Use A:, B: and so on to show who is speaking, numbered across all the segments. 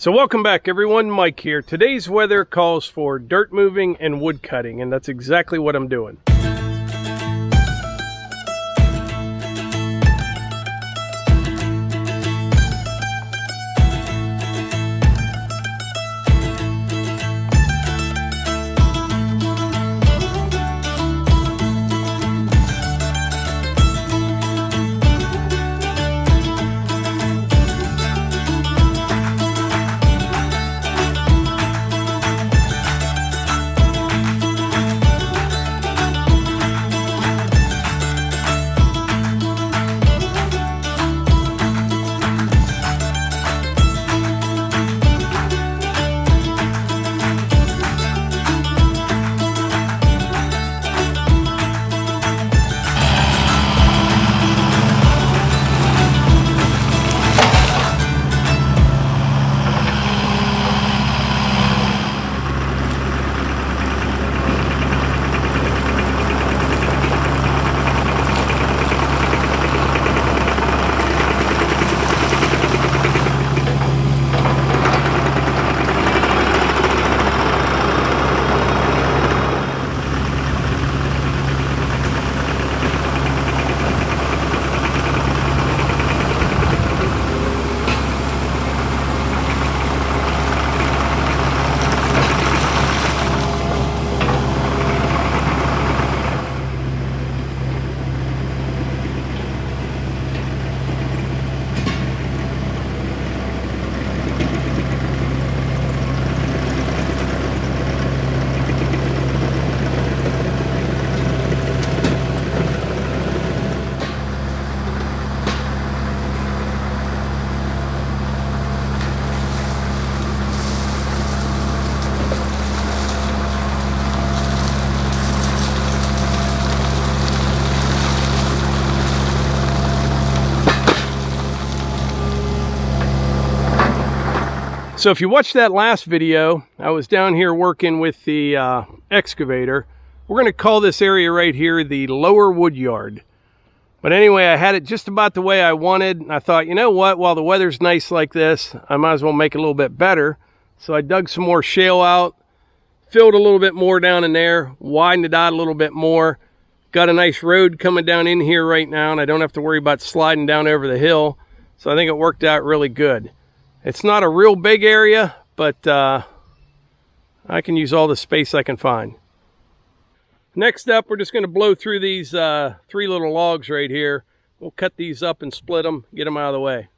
A: So welcome back everyone, Mike here. Today's weather calls for dirt moving and wood cutting, and that's exactly what I'm doing. So if you watched that last video, I was down here working with the excavator. We're going to call this area right here the lower wood yard. But anyway, I had it just about the way I wanted. I thought, you know what, while the weather's nice like this, I might as well make it a little bit better. So I dug some more shale out, filled a little bit more down in there, widened it out a little bit more. Got a nice road coming down in here right now, and I don't have to worry about sliding down over the hill. So I think it worked out really good. It's not a real big area, but I can use all the space I can find. Next up, we're just going to blow through these 3 little logs right here. We'll cut these up and split them, get them out of the way.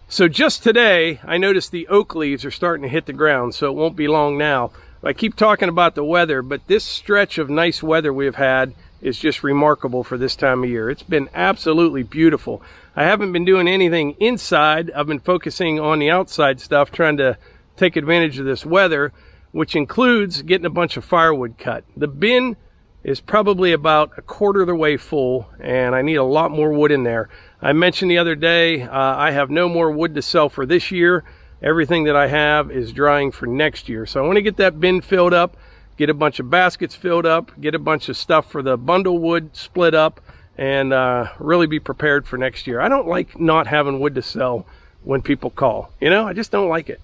A: So just today, I noticed the oak leaves are starting to hit the ground, so it won't be long now. I keep talking about the weather, but this stretch of nice weather we've had is just remarkable for this time of year. It's been absolutely beautiful. I haven't been doing anything inside. I've been focusing on the outside stuff, trying to take advantage of this weather, which includes getting a bunch of firewood cut. The bin is probably about 1/4 of the way full, and I need a lot more wood in there. I mentioned the other day, I have no more wood to sell for this year. Everything that I have is drying for next year. So I want to get that bin filled up, get a bunch of baskets filled up, get a bunch of stuff for the bundle wood split up, and really be prepared for next year. I don't like not having wood to sell when people call. You know, I just don't like it.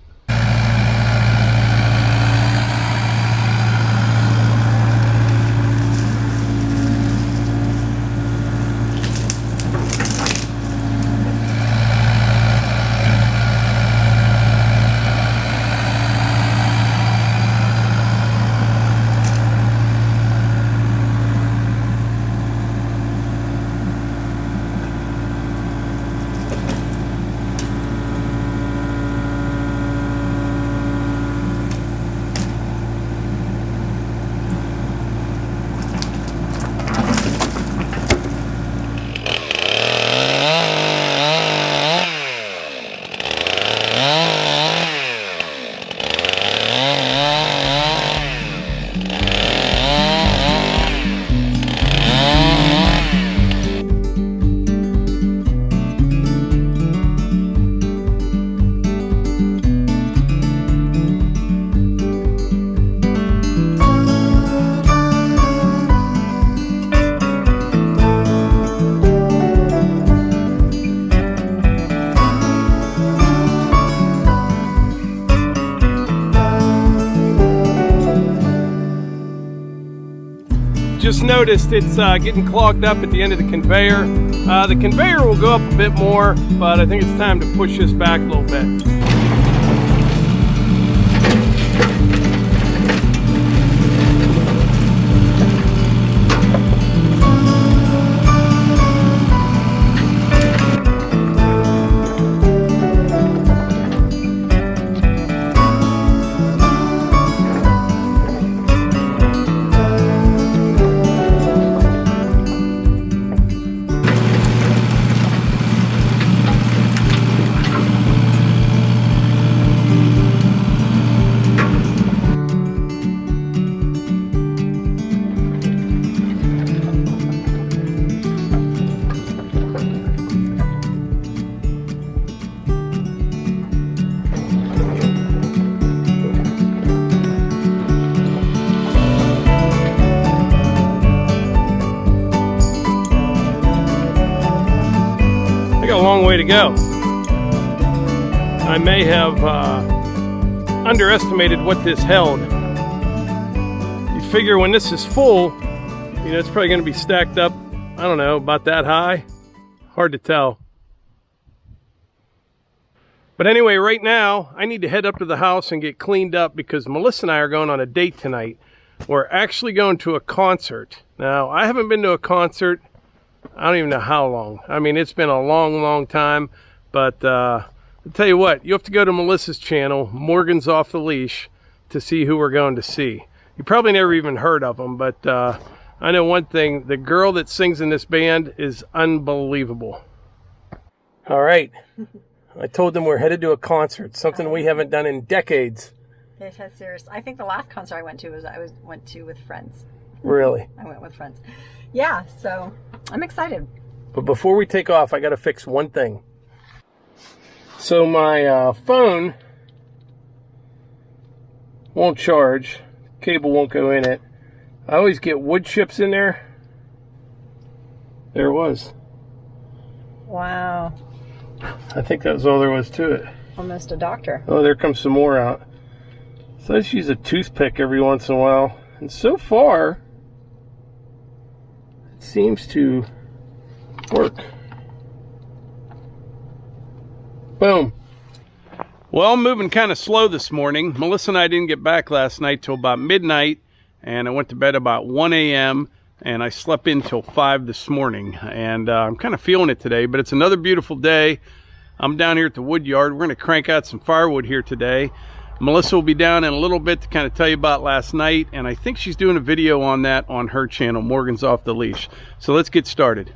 A: just noticed it's getting clogged up at the end of the conveyor. The conveyor will go up a bit more, but I think it's time to push this back a little bit. A long way to go. I may have underestimated what this held. You figure when this is full, you know, it's probably going to be stacked up, I don't know, about that high. Hard to tell. But anyway, right now, I need to head up to the house and get cleaned up because Melissa and I are going on a date tonight. We're actually going to a concert. Now, I haven't been to a concert I don't even know how long. I mean, it's been a long time, but I'll tell you what, you have to go to Melissa's channel, Morgan's Off the Leash, to see who we're going to see. You probably never even heard of them, but I know one thing, the girl that sings in this band is unbelievable. All right, I told them we're headed to a concert, something we haven't done in decades.
B: It has serious. I think the last concert I went to was went to with friends.
A: Really?
B: I went with friends. Yeah, so I'm excited.
A: But before we take off, I got to fix one thing. So my phone won't charge. Cable won't go in it. I always get wood chips in there. There it was.
B: Wow.
A: I think that was all there was to it.
B: Almost a doctor.
A: Oh, there comes some more out. So I just use a toothpick every once in a while. And so far, it seems to work. Boom. Well, I'm moving kind of slow this morning. Melissa and I didn't get back last night till about midnight, and I went to bed about 1 a.m. and I slept in till 5 this morning. And I'm kind of feeling it today, but it's another beautiful day. I'm down here at the wood yard. We're going to crank out some firewood here today. Melissa will be down in a little bit to kind of tell you about last night, and I think she's doing a video on that on her channel, Morgan's Off the Leash. So let's get started.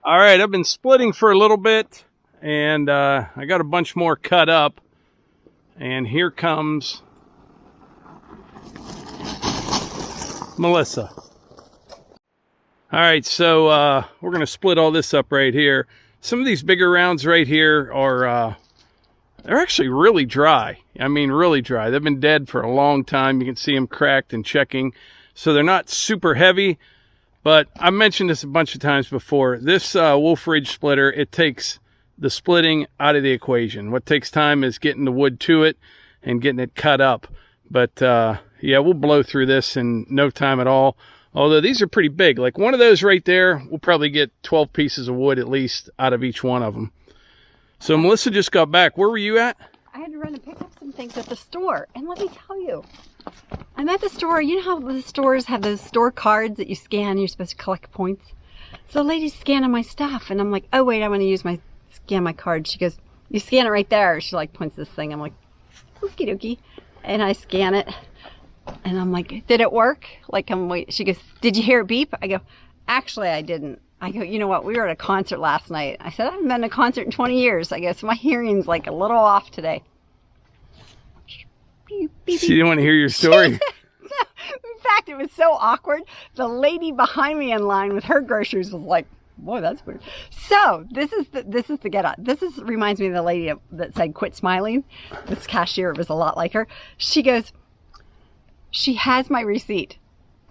A: All right, I've been splitting for a little bit, and I got a bunch more cut up, and here comes Melissa. All right, so we're going to split all this up right here. Some of these bigger rounds right here are they're actually really dry. I mean, really dry. They've been dead for a long time. You can see them cracked and checking. So they're not super heavy. But I've mentioned this a bunch of times before. This Wolfe Ridge splitter, it takes the splitting out of the equation. What takes time is getting the wood to it and getting it cut up. But Yeah, we'll blow through this in no time at all. Although these are pretty big. Like one of those right there, we'll probably get 12 pieces of wood at least out of each one of them. So Melissa just got back. Where were you at?
B: I had to run and pick up some things at the store. And let me tell you, I'm at the store. You know how the stores have those store cards that you scan, you're supposed to collect points? So the lady's scanning my stuff, and I'm like, oh wait, I want to scan my card. She goes, you scan it right there. She like points this thing. I'm like, okie dokie. And I scan it, and I'm like, did it work? Like, she goes, did you hear it beep? I go, actually I didn't. I go, you know what, we were at a concert last night. I said, I haven't been to a concert in 20 years. I guess my hearing's like a little off today. Beep, beep,
A: She didn't want to hear your story.
B: In fact, it was so awkward. The lady behind me in line with her groceries was like, boy, that's weird. So this is the get out. Reminds me of the lady that said, quit smiling. This cashier was a lot like her. She goes, she has my receipt,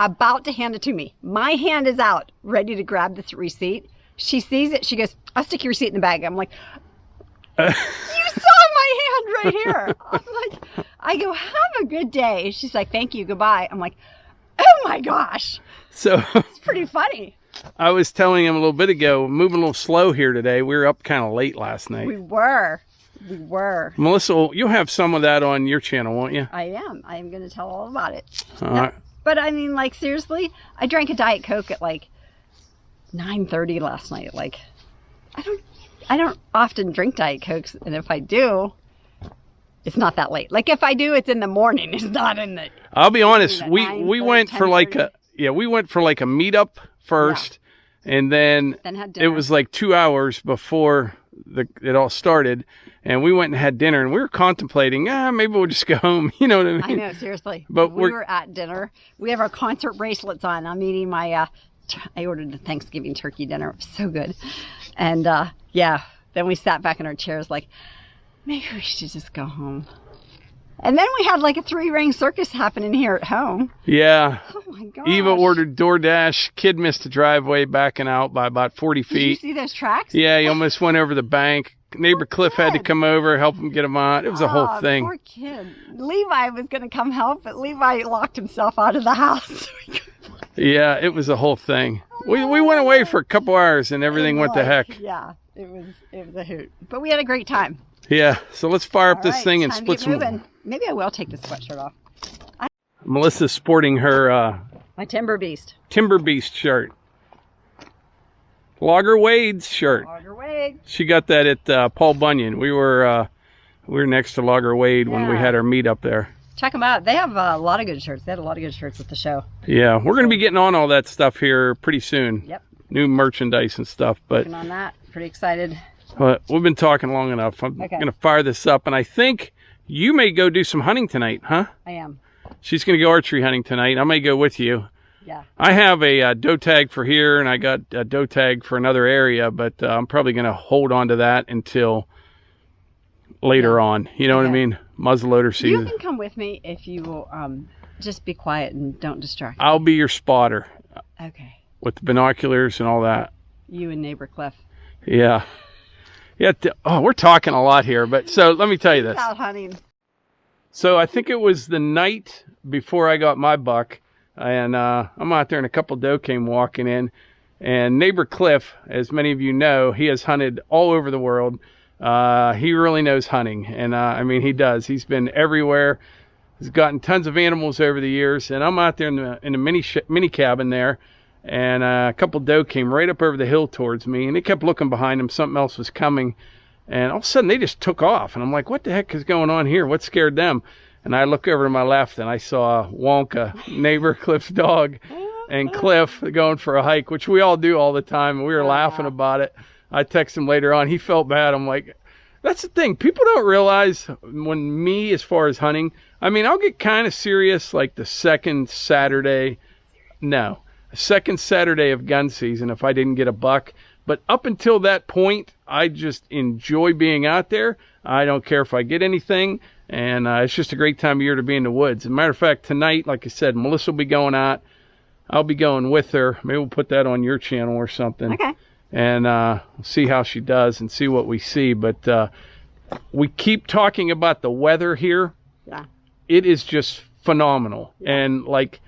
B: about to hand it to me. My hand is out, ready to grab this receipt. She sees it. She goes, I'll stick your receipt in the bag. I'm like, you saw my hand right here. I'm like, I go, have a good day. She's like, thank you, goodbye. I'm like, oh my gosh.
A: So
B: it's pretty funny.
A: I was telling him a little bit ago, moving a little slow here today. We were up kind of late last night.
B: We were.
A: Melissa, you'll have some of that on your channel, won't you?
B: I am. I am going to tell all about it.
A: All right.
B: But I mean, like, seriously, I drank a Diet Coke at like 9:30 last night. Like, I don't often drink Diet Cokes, and if I do, it's not that late. Like, if I do, it's in the morning. It's not in the.
A: I'll be honest. We went for like a meetup first, and then
B: had dinner.
A: It was like 2 hours before it all started, and we went and had dinner, and we were contemplating, maybe we'll just go home. You know what I mean? I
B: know, seriously.
A: But
B: we were at dinner. We have our concert bracelets on. I'm eating my. I ordered a Thanksgiving turkey dinner. It was so good, and then we sat back in our chairs like, maybe we should just go home. And then we had like a 3-ring circus happening here at home. Yeah. Oh my gosh.
A: Eva ordered DoorDash. Kid missed the driveway, backing out by about 40 feet.
B: Did you see those tracks?
A: Yeah, he almost went over the bank. Neighbor Cliff had to come over, help him get him on. It was a whole thing.
B: Poor kid. Levi was going to come help, but Levi locked himself out of the house.
A: Yeah, it was a whole thing. We went away for a couple hours and everything went to heck.
B: Yeah, it was a hoot. But we had a great time.
A: Yeah, so let's fire up this thing and split some.
B: Moving. Maybe I will take this sweatshirt off.
A: Melissa's sporting her
B: my Timber Beast
A: shirt. Logger Wade's shirt.
B: Logger Wade.
A: She got that at Paul Bunyan. We were next to Logger Wade when we had our meet up there.
B: Check them out. They have a lot of good shirts. They had a lot of good shirts at the show.
A: Yeah, we're going to be getting on all that stuff here pretty soon.
B: Yep.
A: New merchandise and stuff. But
B: working on that. Pretty excited.
A: But we've been talking long enough. I'm going to fire this up, and I think you may go do some hunting tonight, huh?
B: I am.
A: She's going to go archery hunting tonight. I may go with you.
B: Yeah.
A: I have a doe tag for here, and I got a doe tag for another area, but I'm probably going to hold on to that until later on. You know what I mean? Muzzleloader season.
B: You can come with me if you will just be quiet and don't distract me.
A: I'll be your spotter.
B: Okay.
A: With the binoculars and all that.
B: You and neighbor Cliff.
A: Yeah. Yeah. We're talking a lot here, but so let me tell you this.
B: Out hunting.
A: So I think it was the night before I got my buck, and I'm out there and a couple doe came walking in, and neighbor Cliff, as many of you know, he has hunted all over the world. He really knows hunting, and I mean, he does. He's been everywhere. He's gotten tons of animals over the years, and I'm out there in the mini cabin there, and a couple doe came right up over the hill towards me, and they kept looking behind them. Something else was coming, and all of a sudden they just took off, and I'm like, what the heck is going on here? What scared them? And I look over to my left, and I saw Wonka, neighbor Cliff's dog, and Cliff going for a hike, which we all do all the time, and we were laughing about it. I text him later on. He felt bad. I'm like, that's the thing. People don't realize when me, as far as hunting, I mean, I'll get kind of serious like the second Saturday of gun season if I didn't get a buck. But up until that point, I just enjoy being out there. I don't care if I get anything. And it's just a great time of year to be in the woods. As a matter of fact, tonight, like I said, Melissa will be going out. I'll be going with her. Maybe we'll put that on your channel or something.
B: Okay.
A: And see how she does and see what we see. But we keep talking about the weather here.
B: Yeah.
A: It is just phenomenal. And like,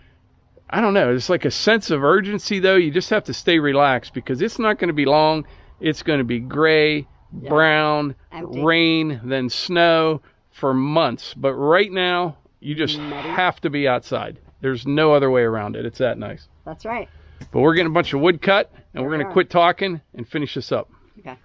A: I don't know, it's like a sense of urgency though. You just have to stay relaxed because it's not going to be long. It's going to be gray, brown,
B: empty,
A: rain, then snow for months. But right now, you just have to be outside. There's no other way around it. It's that nice.
B: That's right.
A: But we're getting a bunch of wood cut, and we're going to quit talking and finish this up.
B: Okay.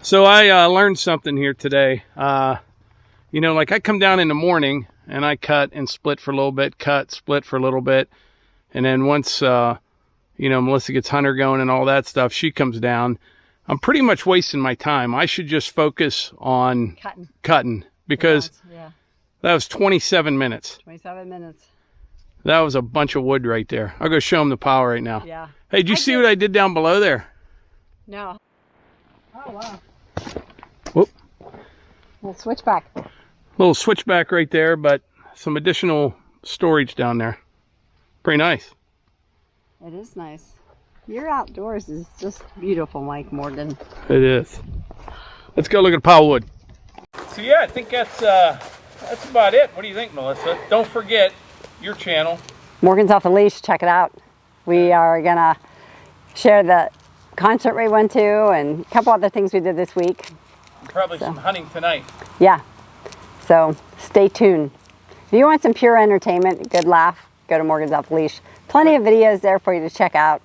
A: So I learned something here today. You know, like I come down in the morning and I cut and split for a little bit, cut, split for a little bit. And then once, you know, Melissa gets Hunter going and all that stuff, she comes down. I'm pretty much wasting my time. I should just focus on cutting because that was 27 minutes.
B: 27 minutes.
A: That was a bunch of wood right there. I'll go show them the pile right now.
B: Yeah.
A: Hey, did you see what I did down below there?
B: No. Oh, wow.
A: Whoop.
B: We'll switch back.
A: Little switchback right there, but some additional storage down there. Pretty nice.
B: It is nice. Your outdoors is just beautiful, Mike Morgan.
A: It is. Let's go look at the pile of wood. So yeah, I think that's about it. What do you think, Melissa? Don't forget your channel.
B: Morgan's Off the Leash. Check it out. We are gonna share the concert we went to and a couple other things we did this week.
A: Probably some hunting tonight.
B: Yeah. So stay tuned. If you want some pure entertainment, good laugh, go to Morgan's Off the Leash. Plenty of videos there for you to check out.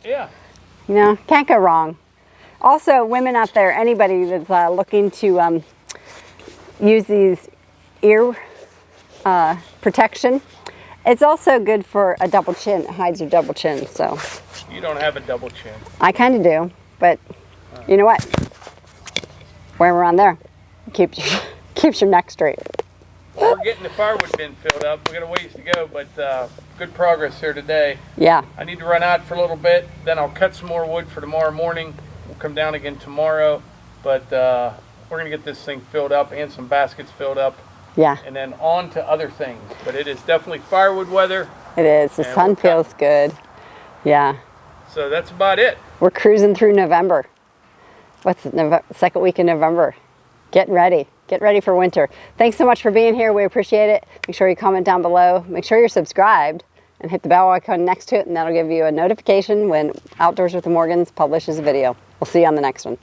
A: Yeah.
B: You know, can't go wrong. Also, women out there, anybody that's looking to use these ear protection, it's also good for a double chin. It hides your double chin. So
A: you don't have a double chin.
B: I kind of do, but you know what? Wearing around there keeps your neck straight.
A: Well, we're getting the firewood bin filled up. We got a ways to go, but good progress here today.
B: Yeah.
A: I need to run out for a little bit, then I'll cut some more wood for tomorrow morning. We'll come down again tomorrow, but we're gonna get this thing filled up and some baskets filled up.
B: Yeah.
A: And then on to other things. But it is definitely firewood weather.
B: It is. The sun feels good. Yeah.
A: So that's about it.
B: We're cruising through November. What's the second week in November? Getting ready. Get ready for winter. Thanks so much for being here. We appreciate it. Make sure you comment down below. Make sure you're subscribed and hit the bell icon next to it, and that'll give you a notification when Outdoors with the Morgans publishes a video. We'll see you on the next one.